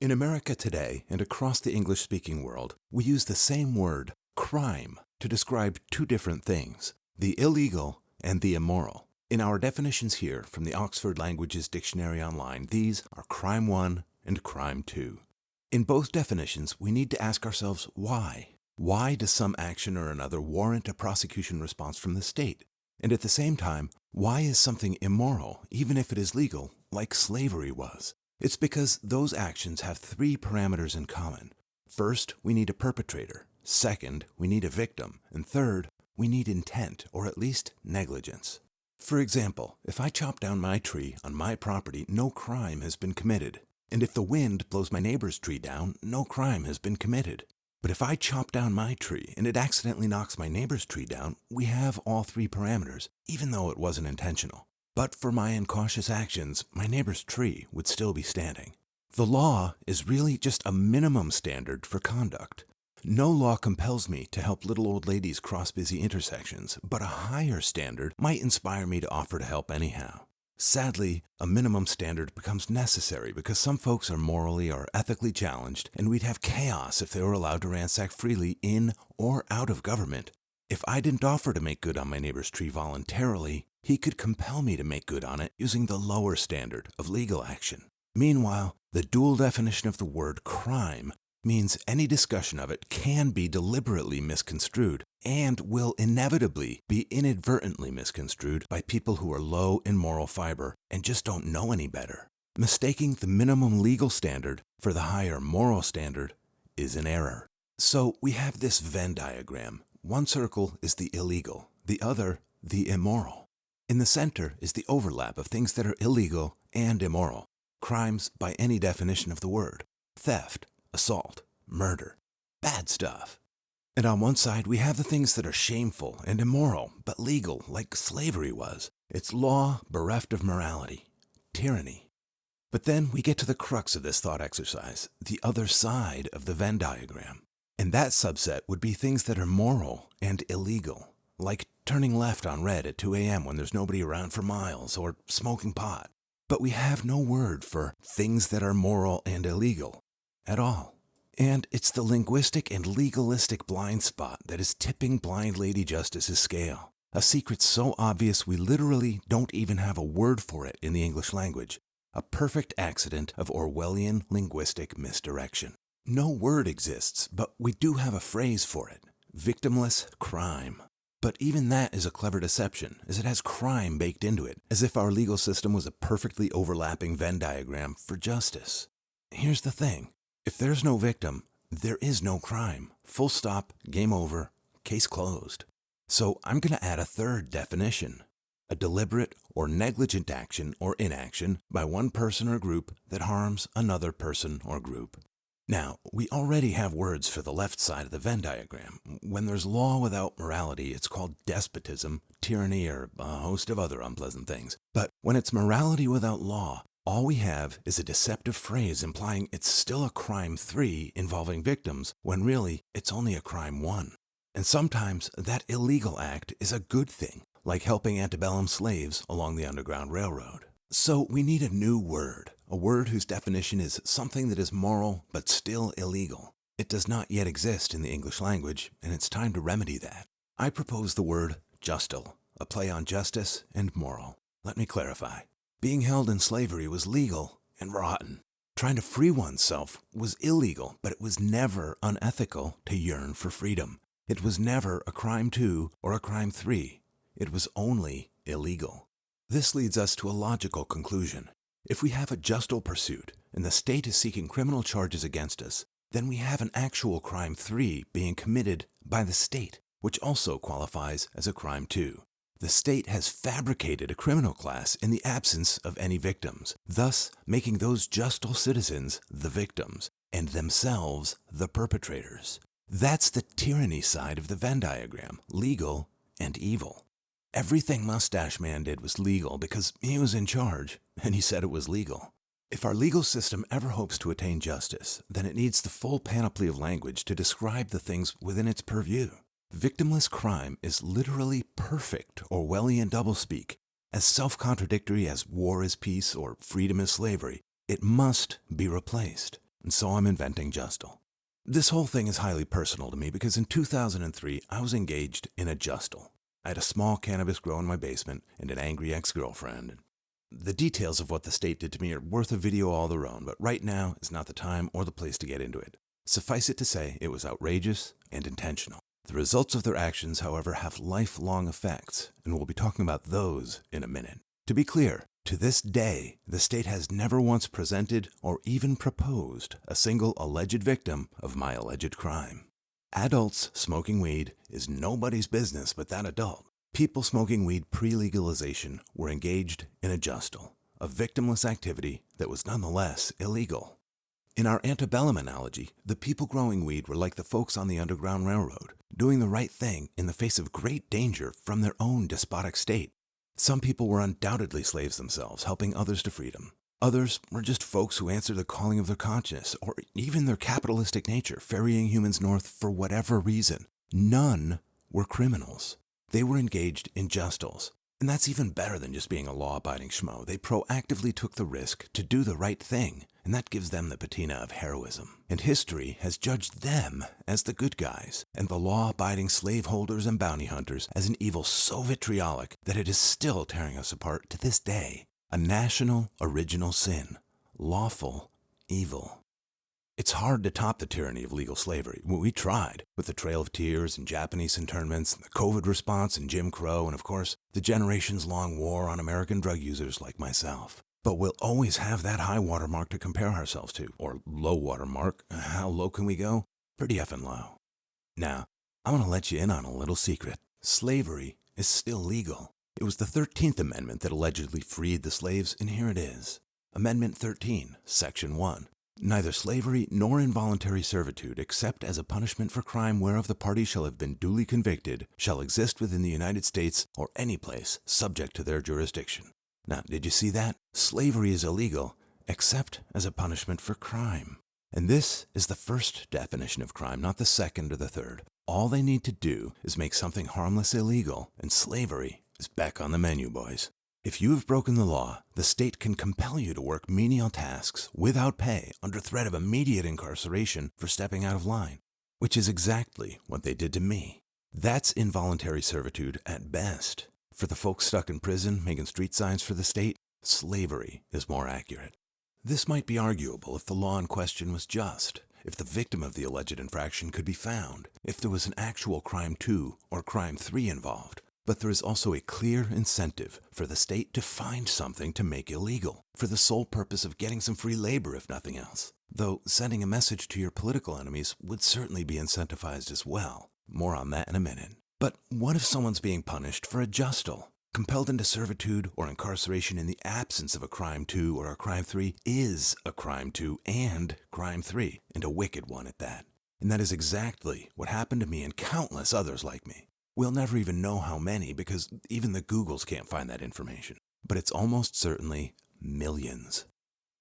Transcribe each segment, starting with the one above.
In America today and across the English-speaking world, we use the same word, crime, to describe two different things, the illegal and the immoral. In our definitions here from the Oxford Languages Dictionary Online, these are crime 1 and crime 2. In both definitions, we need to ask ourselves why. Why does some action or another warrant a prosecution response from the state? And at the same time, why is something immoral, even if it is legal, like slavery was? It's because those actions have three parameters in common. First, we need a perpetrator. Second, we need a victim. And third, we need intent, or at least negligence. For example, if I chop down my tree on my property, no crime has been committed. And if the wind blows my neighbor's tree down, no crime has been committed. But if I chop down my tree and it accidentally knocks my neighbor's tree down, we have all three parameters, even though it wasn't intentional. But for my incautious actions, my neighbor's tree would still be standing. The law is really just a minimum standard for conduct. No law compels me to help little old ladies cross busy intersections, but a higher standard might inspire me to offer to help anyhow. Sadly, a minimum standard becomes necessary because some folks are morally or ethically challenged, and we'd have chaos if they were allowed to ransack freely in or out of government. If I didn't offer to make good on my neighbor's tree voluntarily, he could compel me to make good on it using the lower standard of legal action. Meanwhile, the dual definition of the word crime means any discussion of it can be deliberately misconstrued and will inevitably be inadvertently misconstrued by people who are low in moral fiber and just don't know any better. Mistaking the minimum legal standard for the higher moral standard is an error. So we have this Venn diagram. One circle is the illegal, the other the immoral. In the center is the overlap of things that are illegal and immoral, crimes by any definition of the word, theft, assault, murder, bad stuff. And on one side, we have the things that are shameful and immoral, but legal, like slavery was. It's law bereft of morality, tyranny. But then we get to the crux of this thought exercise, the other side of the Venn diagram. And that subset would be things that are moral and illegal, like turning left on red at 2 a.m. when there's nobody around for miles, or smoking pot. But we have no word for things that are moral and illegal at all. And it's the linguistic and legalistic blind spot that is tipping blind Lady Justice's scale. A secret so obvious we literally don't even have a word for it in the English language. A perfect accident of Orwellian linguistic misdirection. No word exists, but we do have a phrase for it. Victimless crime. But even that is a clever deception, as it has crime baked into it, as if our legal system was a perfectly overlapping Venn diagram for justice. Here's the thing. If there's no victim, there is no crime. Full stop, game over, case closed. So I'm going to add a third definition. A deliberate or negligent action or inaction by one person or group that harms another person or group. Now, we already have words for the left side of the Venn diagram. When there's law without morality, it's called despotism, tyranny, or a host of other unpleasant things. But when it's morality without law, all we have is a deceptive phrase implying it's still a crime 3 involving victims, when really it's only a crime 1. And sometimes that illegal act is a good thing, like helping antebellum slaves along the Underground Railroad. So we need a new word, a word whose definition is something that is moral but still illegal. It does not yet exist in the English language, and it's time to remedy that. I propose the word justal, a play on justice and moral. Let me clarify. Being held in slavery was legal and rotten. Trying to free oneself was illegal, but it was never unethical to yearn for freedom. It was never a crime 2 or a crime 3. It was only illegal. This leads us to a logical conclusion. If we have a justal pursuit and the state is seeking criminal charges against us, then we have an actual crime 3 being committed by the state, which also qualifies as a crime 2. The state has fabricated a criminal class in the absence of any victims, thus making those justal citizens the victims and themselves the perpetrators. That's the tyranny side of the Venn diagram, legal and evil. Everything Mustache Man did was legal because he was in charge, and he said it was legal. If our legal system ever hopes to attain justice, then it needs the full panoply of language to describe the things within its purview. Victimless crime is literally perfect Orwellian doublespeak. As self-contradictory as war is peace or freedom is slavery, it must be replaced. and so I'm inventing Justal. This whole thing is highly personal to me because in 2003, I was engaged in a Justal. I had a small cannabis grow in my basement and an angry ex-girlfriend. The details of what the state did to me are worth a video all their own, but right now is not the time or the place to get into it. Suffice it to say, it was outrageous and intentional. The results of their actions, however, have lifelong effects, and we'll be talking about those in a minute. To be clear, to this day, the state has never once presented or even proposed a single alleged victim of my alleged crime. Adults smoking weed is nobody's business but that adult. People smoking weed pre-legalization were engaged in a Justal, a victimless activity that was nonetheless illegal. In our antebellum analogy, the people growing weed were like the folks on the Underground Railroad, doing the right thing in the face of great danger from their own despotic state. Some people were undoubtedly slaves themselves, helping others to freedom. Others were just folks who answered the calling of their conscience, or even their capitalistic nature, ferrying humans north for whatever reason. None were criminals. They were engaged in Justals. And that's even better than just being a law-abiding schmo. They proactively took the risk to do the right thing, and that gives them the patina of heroism. And history has judged them as the good guys, and the law-abiding slaveholders and bounty hunters as an evil so vitriolic that it is still tearing us apart to this day. A national original sin. Lawful evil. It's hard to top the tyranny of legal slavery. We tried, with the Trail of Tears and Japanese internments, the COVID response and Jim Crow, and of course, the generations-long war on American drug users like myself. But we'll always have that high watermark to compare ourselves to, or low watermark. How low can we go? Pretty effing low. Now, I'm going to let you in on a little secret. Slavery is still legal. It was the 13th Amendment that allegedly freed the slaves, and here it is. Amendment 13, Section 1. Neither slavery nor involuntary servitude, except as a punishment for crime whereof the party shall have been duly convicted, shall exist within the United States or any place subject to their jurisdiction. Now, did you see that? Slavery is illegal, except as a punishment for crime. And this is the first definition of crime, not the second or the third. All they need to do is make something harmless illegal, and slavery is back on the menu, boys. If you have broken the law, the state can compel you to work menial tasks without pay under threat of immediate incarceration for stepping out of line, which is exactly what they did to me. That's involuntary servitude at best. For the folks stuck in prison making street signs for the state, slavery is more accurate. This might be arguable if the law in question was just, if the victim of the alleged infraction could be found, if there was an actual crime 2 or crime 3 involved. But there is also a clear incentive for the state to find something to make illegal, for the sole purpose of getting some free labor if nothing else. Though sending a message to your political enemies would certainly be incentivized as well. More on that in a minute. But what if someone's being punished for a Justal? Compelled into servitude or incarceration in the absence of a crime 2 or a crime 3 is a crime 2 and crime 3, and a wicked one at that. And that is exactly what happened to me and countless others like me. We'll never even know how many because even the Googles can't find that information. But it's almost certainly millions.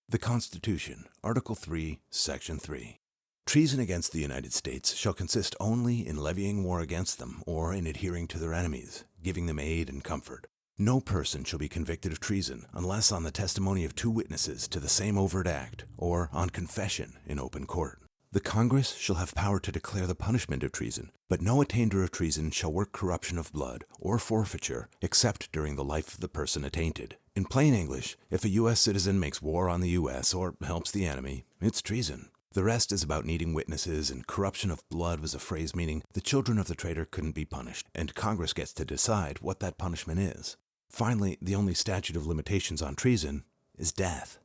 The Constitution, Article 3, Section 3. Treason against the United States shall consist only in levying war against them or in adhering to their enemies, giving them aid and comfort. No person shall be convicted of treason unless on the testimony of 2 witnesses to the same overt act or on confession in open court. The Congress shall have power to declare the punishment of treason, but no attainder of treason shall work corruption of blood or forfeiture except during the life of the person attainted. In plain English, if a U.S. citizen makes war on the U.S. or helps the enemy, it's treason. The rest is about needing witnesses, and corruption of blood was a phrase meaning the children of the traitor couldn't be punished, and Congress gets to decide what that punishment is. Finally, the only statute of limitations on treason is death.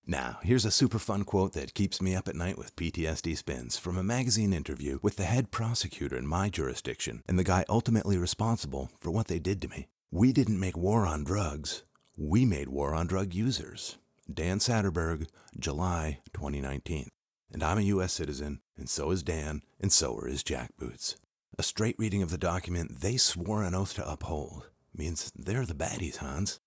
Now, here's a super fun quote that keeps me up at night with PTSD spins from a magazine interview with the head prosecutor in my jurisdiction and the guy ultimately responsible for what they did to me. We didn't make war on drugs. We made war on drug users. Dan Satterberg, July 2019. And I'm a U.S. citizen, and so is Dan, and so are his jackboots. A straight reading of the document they swore an oath to uphold means they're the baddies, Hans.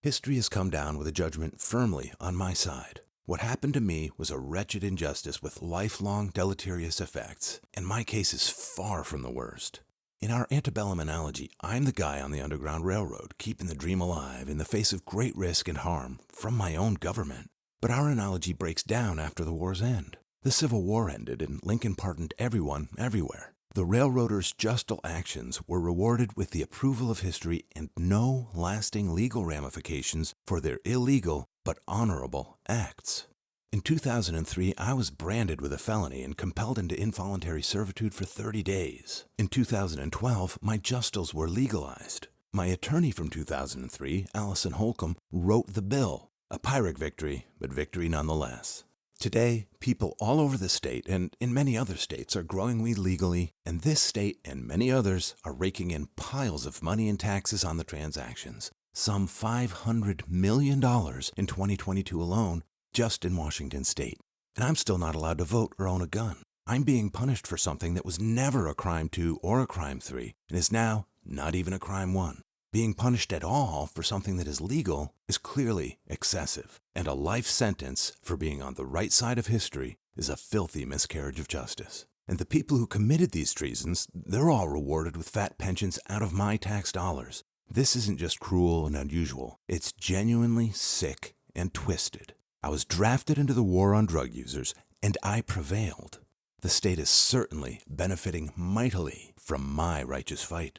History has come down with a judgment firmly on my side. What happened to me was a wretched injustice with lifelong deleterious effects, and my case is far from the worst. In our antebellum analogy, I'm the guy on the Underground Railroad, keeping the dream alive in the face of great risk and harm from my own government. But our analogy breaks down after the war's end. The Civil War ended and Lincoln pardoned everyone, everywhere. The railroaders' Justal actions were rewarded with the approval of history and no lasting legal ramifications for their illegal but honorable acts. In 2003, I was branded with a felony and compelled into involuntary servitude for 30 days. In 2012, my Justals were legalized. My attorney from 2003, Allison Holcomb, wrote the bill. A Pyrrhic victory, but victory nonetheless. Today, people all over the state and in many other states are growing weed legally, and this state and many others are raking in piles of money and taxes on the transactions. Some $500 million in 2022 alone, just in Washington state. And I'm still not allowed to vote or own a gun. I'm being punished for something that was never a crime 2 or a crime 3, and is now not even a crime 1. Being punished at all for something that is legal is clearly excessive, and a life sentence for being on the right side of history is a filthy miscarriage of justice. And the people who committed these treasons, they're all rewarded with fat pensions out of my tax dollars. This isn't just cruel and unusual, it's genuinely sick and twisted. I was drafted into the war on drug users, and I prevailed. The state is certainly benefiting mightily from my righteous fight.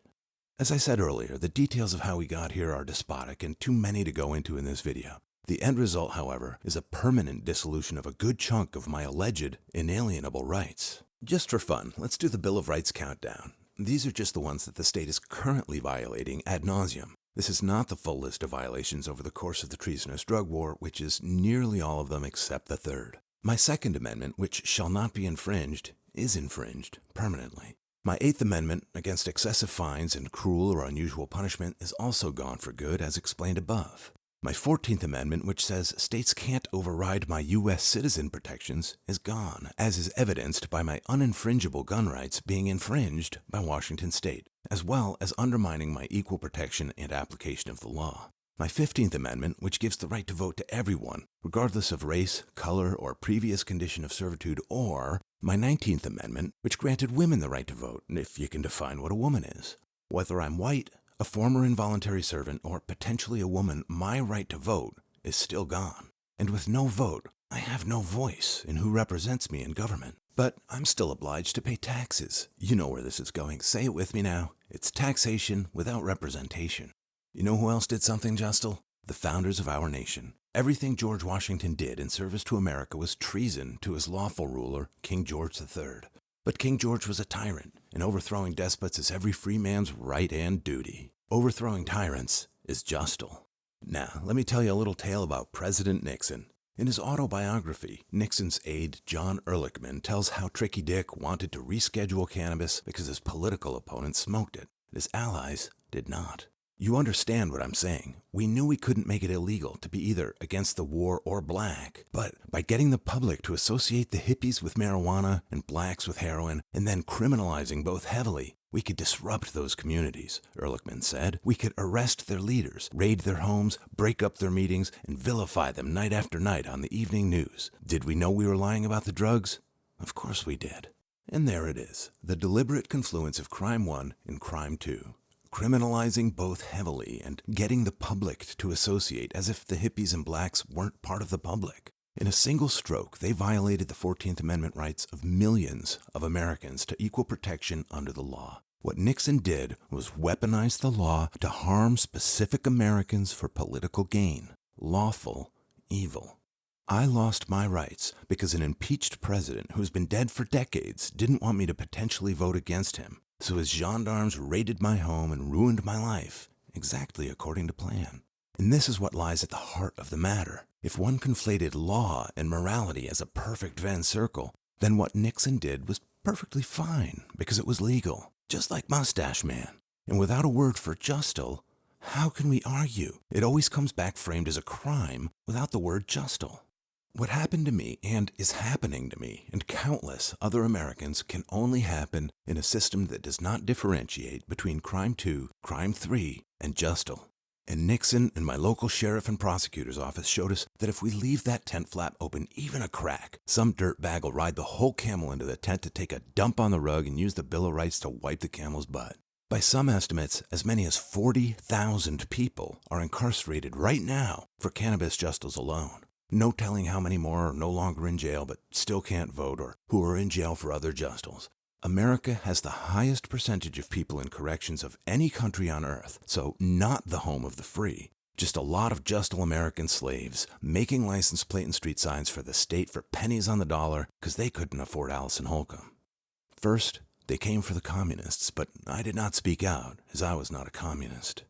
As I said earlier, the details of how we got here are despotic and too many to go into in this video. The end result, however, is a permanent dissolution of a good chunk of my alleged inalienable rights. Just for fun, let's do the Bill of Rights countdown. These are just the ones that the state is currently violating ad nauseum. This is not the full list of violations over the course of the treasonous drug war, which is nearly all of them except the third. My Second Amendment, which shall not be infringed, is infringed permanently. My Eighth Amendment against excessive fines and cruel or unusual punishment is also gone for good, as explained above. My 14th Amendment, which says states can't override my U.S. citizen protections, is gone, as is evidenced by my uninfringible gun rights being infringed by Washington state, as well as undermining my equal protection and application of the law. My 15th Amendment, which gives the right to vote to everyone, regardless of race, color, or previous condition of servitude, or my 19th Amendment, which granted women the right to vote, if you can define what a woman is. Whether I'm white, a former involuntary servant, or potentially a woman, my right to vote is still gone. And with no vote, I have no voice in who represents me in government. But I'm still obliged to pay taxes. You know where this is going. Say it with me now. It's taxation without representation. You know who else did something, Justal? The founders of our nation. Everything George Washington did in service to America was treason to his lawful ruler, King George III. But King George was a tyrant, and overthrowing despots is every free man's right and duty. Overthrowing tyrants is Justal. Now, let me tell you a little tale about President Nixon. In his autobiography, Nixon's aide, John Ehrlichman, tells how Tricky Dick wanted to reschedule cannabis because his political opponents smoked it. His allies did not. You understand what I'm saying. We knew we couldn't make it illegal to be either against the war or black, but by getting the public to associate the hippies with marijuana and blacks with heroin, and then criminalizing both heavily, we could disrupt those communities, Ehrlichman said. We could arrest their leaders, raid their homes, break up their meetings, and vilify them night after night on the evening news. Did we know we were lying about the drugs? Of course we did. And there it is, the deliberate confluence of crime 1 and crime 2. Criminalizing both heavily and getting the public to associate as if the hippies and blacks weren't part of the public. In a single stroke, they violated the 14th Amendment rights of millions of Americans to equal protection under the law. What Nixon did was weaponize the law to harm specific Americans for political gain. Lawful evil. I lost my rights because an impeached president who's been dead for decades didn't want me to potentially vote against him. So his gendarmes raided my home and ruined my life, exactly according to plan. And this is what lies at the heart of the matter. If one conflated law and morality as a perfect Venn circle, then what Nixon did was perfectly fine because it was legal, just like Mustache Man. And without a word for Justal, how can we argue? It always comes back framed as a crime without the word Justal. What happened to me and is happening to me and countless other Americans can only happen in a system that does not differentiate between crime 2, crime 3, and Justal. And Nixon and my local sheriff and prosecutor's office showed us that if we leave that tent flap open even a crack, some dirtbag will ride the whole camel into the tent to take a dump on the rug and use the Bill of Rights to wipe the camel's butt. By some estimates, as many as 40,000 people are incarcerated right now for cannabis Justals alone. No telling how many more are no longer in jail but still can't vote or who are in jail for other Justals. America has the highest percentage of people in corrections of any country on earth, so not the home of the free. Just a lot of Justal American slaves making license plate and street signs for the state for pennies on the dollar because they couldn't afford Allison Holcomb. First, they came for the communists, but I did not speak out, as I was not a communist.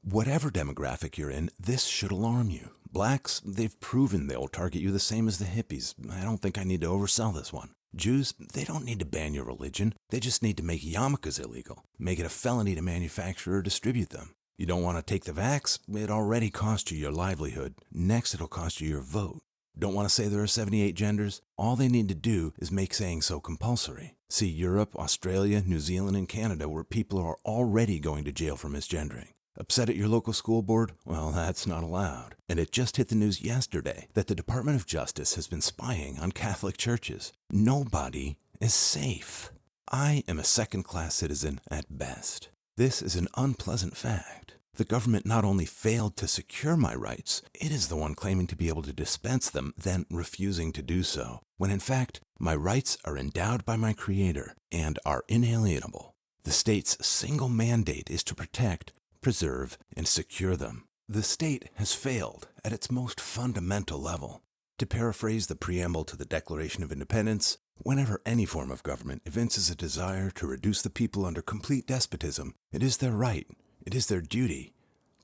Whatever demographic you're in, this should alarm you. Blacks, they've proven they'll target you the same as the hippies. I don't think I need to oversell this one. Jews, they don't need to ban your religion. They just need to make yarmulkes illegal, make it a felony to manufacture or distribute them. You don't want to take the vax? It already cost you your livelihood. Next, it'll cost you your vote. Don't want to say there are 78 genders? All they need to do is make saying so compulsory. See Europe, Australia, New Zealand, and Canada, where people are already going to jail for misgendering. Upset at your local school board? Well, that's not allowed. And it just hit the news yesterday that the Department of Justice has been spying on Catholic churches. Nobody is safe. I am a second-class citizen at best. This is an unpleasant fact. The government not only failed to secure my rights, it is the one claiming to be able to dispense them, then refusing to do so, when in fact, my rights are endowed by my Creator and are inalienable. The state's single mandate is to protect, preserve, and secure them. The state has failed at its most fundamental level. To paraphrase the preamble to the Declaration of Independence, whenever any form of government evinces a desire to reduce the people under complete despotism, it is their right, it is their duty,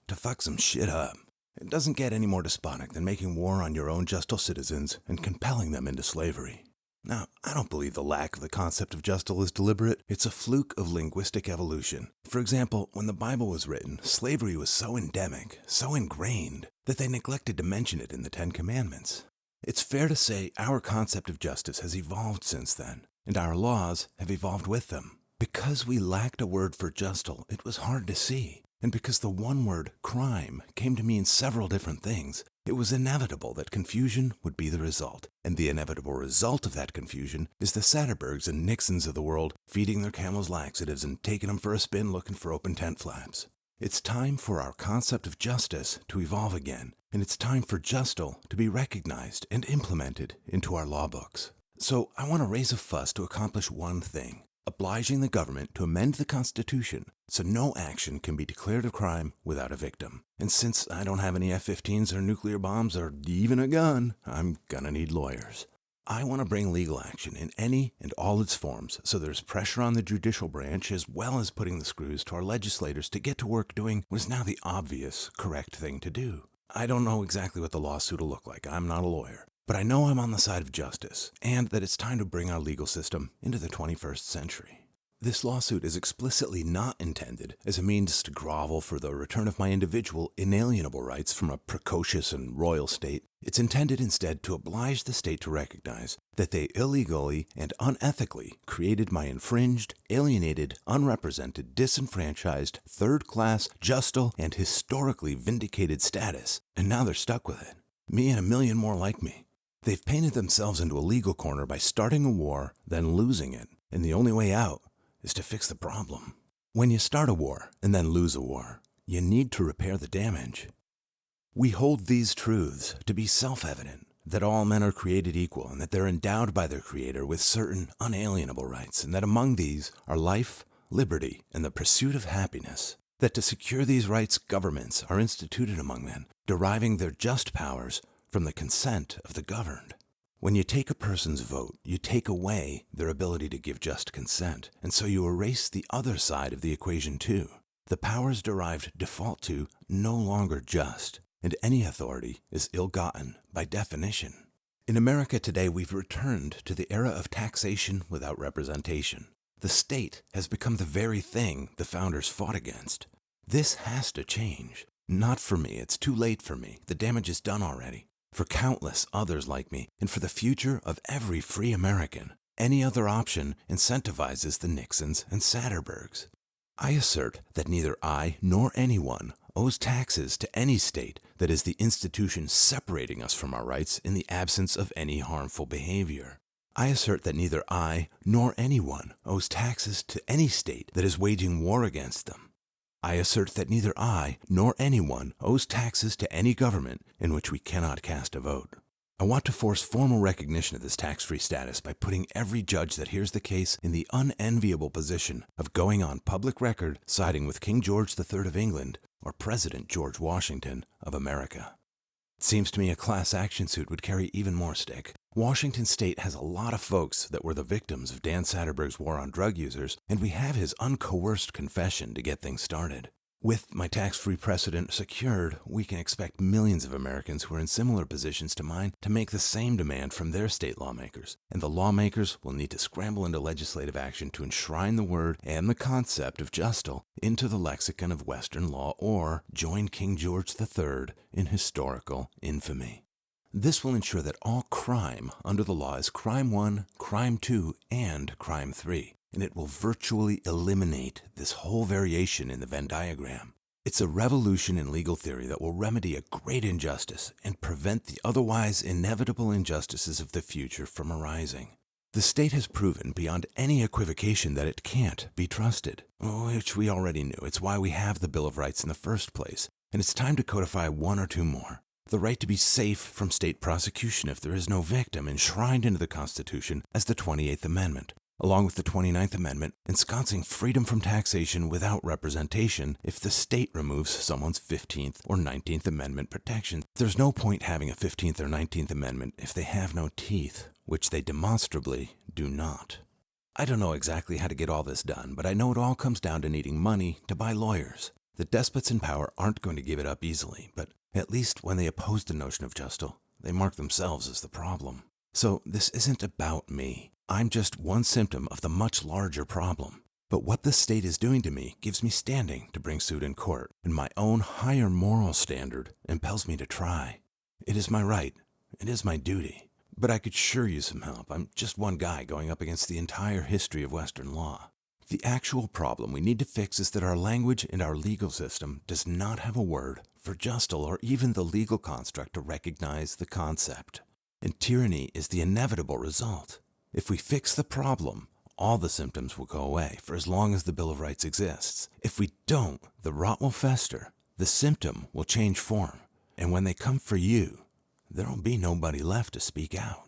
to fuck some shit up. It doesn't get any more despotic than making war on your own Justal citizens and compelling them into slavery. Now, I don't believe the lack of the concept of Justal is deliberate. It's a fluke of linguistic evolution. For example, when the Bible was written, slavery was so endemic, so ingrained, that they neglected to mention it in the Ten Commandments. It's fair to say our concept of justice has evolved since then, and our laws have evolved with them. Because we lacked a word for Justal, it was hard to see. And because the one word, crime, came to mean several different things, it was inevitable that confusion would be the result. And the inevitable result of that confusion is the Satterbergs and Nixons of the world feeding their camels laxatives and taking them for a spin looking for open tent flaps. It's time for our concept of justice to evolve again, and it's time for Justal to be recognized and implemented into our law books. So I want to raise a fuss to accomplish one thing: obliging the government to amend the Constitution so no action can be declared a crime without a victim. And since I don't have any F-15s or nuclear bombs or even a gun, I'm gonna need lawyers. I want to bring legal action in any and all its forms so there's pressure on the judicial branch as well as putting the screws to our legislators to get to work doing what is now the obvious, correct thing to do. I don't know exactly what the lawsuit will look like. I'm not a lawyer. But I know I'm on the side of justice, and that it's time to bring our legal system into the 21st century. This lawsuit is explicitly not intended as a means to grovel for the return of my individual inalienable rights from a precocious and royal state. It's intended instead to oblige the state to recognize that they illegally and unethically created my infringed, alienated, unrepresented, disenfranchised, third-class, Justal, and historically vindicated status, and now they're stuck with it. Me and a million more like me. They've painted themselves into a legal corner by starting a war, then losing it, and the only way out is to fix the problem. When you start a war and then lose a war, you need to repair the damage. We hold these truths to be self-evident, that all men are created equal and that they're endowed by their Creator with certain unalienable rights, and that among these are life, liberty, and the pursuit of happiness. That to secure these rights, governments are instituted among men, deriving their just powers from the consent of the governed. When you take a person's vote, you take away their ability to give just consent, and so you erase the other side of the equation too. The powers derived default to no longer just, and any authority is ill-gotten by definition. In America today, we've returned to the era of taxation without representation. The state has become the very thing the founders fought against. This has to change. Not for me, it's too late for me. The damage is done already. For countless others like me, and for the future of every free American. Any other option incentivizes the Nixons and Satterbergs. I assert that neither I nor anyone owes taxes to any state that is the institution separating us from our rights in the absence of any harmful behavior. I assert that neither I nor anyone owes taxes to any state that is waging war against them. I assert that neither I nor anyone owes taxes to any government in which we cannot cast a vote. I want to force formal recognition of this tax-free status by putting every judge that hears the case in the unenviable position of going on public record siding with King George III of England or President George Washington of America. It seems to me a class action suit would carry even more stick. Washington State has a lot of folks that were the victims of Dan Satterberg's war on drug users, and we have his uncoerced confession to get things started. With my tax-free precedent secured, we can expect millions of Americans who are in similar positions to mine to make the same demand from their state lawmakers, and the lawmakers will need to scramble into legislative action to enshrine the word and the concept of Justal into the lexicon of Western law or join King George III in historical infamy. This will ensure that all crime under the law is crime 1, crime 2, and crime 3. And it will virtually eliminate this whole variation in the Venn diagram. It's a revolution in legal theory that will remedy a great injustice and prevent the otherwise inevitable injustices of the future from arising. The state has proven beyond any equivocation that it can't be trusted, which we already knew. It's why we have the Bill of Rights in the first place, and it's time to codify one or two more. The right to be safe from state prosecution if there is no victim, enshrined into the Constitution as the 28th Amendment, along with the 29th Amendment, ensconcing freedom from taxation without representation if the state removes someone's 15th or 19th Amendment protection. There's no point having a 15th or 19th Amendment if they have no teeth, which they demonstrably do not. I don't know exactly how to get all this done, but I know it all comes down to needing money to buy lawyers. The despots in power aren't going to give it up easily, but at least when they oppose the notion of Justal, they mark themselves as the problem. So this isn't about me. I'm just one symptom of the much larger problem. But what the state is doing to me gives me standing to bring suit in court, and my own higher moral standard impels me to try. It is my right. It is my duty. But I could sure use some help. I'm just one guy going up against the entire history of Western law. The actual problem we need to fix is that our language and our legal system does not have a word for Justal or even the legal construct to recognize the concept. And tyranny is the inevitable result. If we fix the problem, all the symptoms will go away for as long as the Bill of Rights exists. If we don't, the rot will fester, the symptom will change form, and when they come for you, there'll be nobody left to speak out.